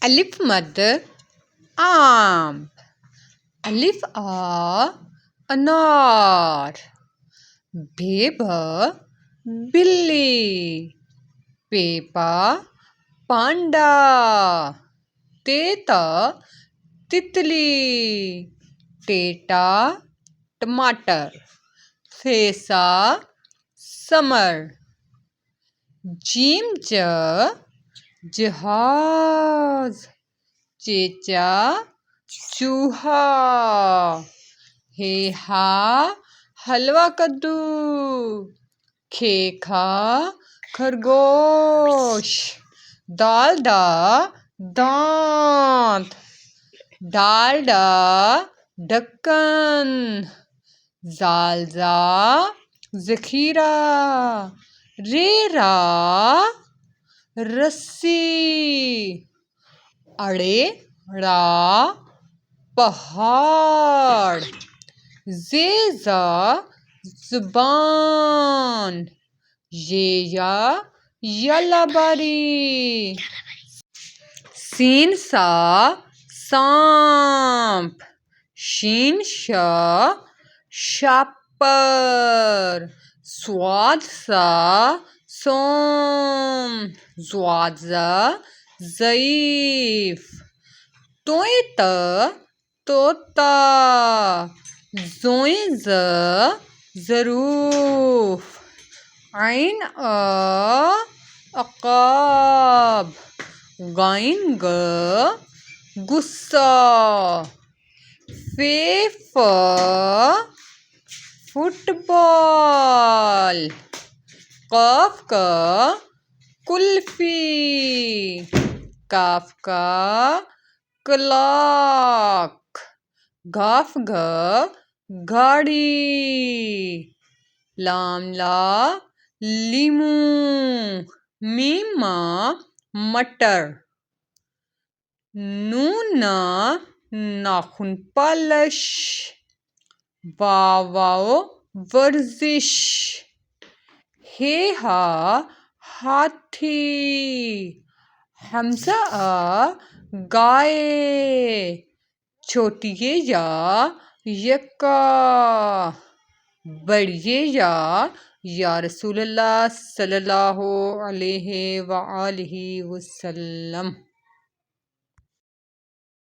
अलिफ मद आम। अलिफ आ अनार। बेब बिल्ली। पेपा पांडा। तेता तितली। टेटा टमाटर। फेसा समर। जीम जहाज। चेचा चूहा। हेहा हलवा कद्दू। खेखा खरगोश। दालदा दांत। डालडा ढक्कन। जालजा जखीरा। रेरा रस्सी। अड़ेरा पहाड़। ज़ेज़ा ज़ुबान। येया यलाबारी। सीन सा सांप। शीन शापर। स्वाद सा सोम। ज़्वाज़ा ज़ईफ। तोयत तोता। ज़ोइज़ ज़रूफ। ऐन अक़ाब। गाइन गुस्सा। फेफ फुटबॉल। क़ाफ कुल्फ़ी। काफ क्लॉक। गाफ गाड़ी। लामला लीमू। मीम मटर। नून नाखून पालिश। वाओ वर्जिश। हेहा हाथी। हमज़ा गाय। छोटी या यक्का। बड़ी या रसूलुल्लाह सल्लल्लाहु अलैहि वसल्लम।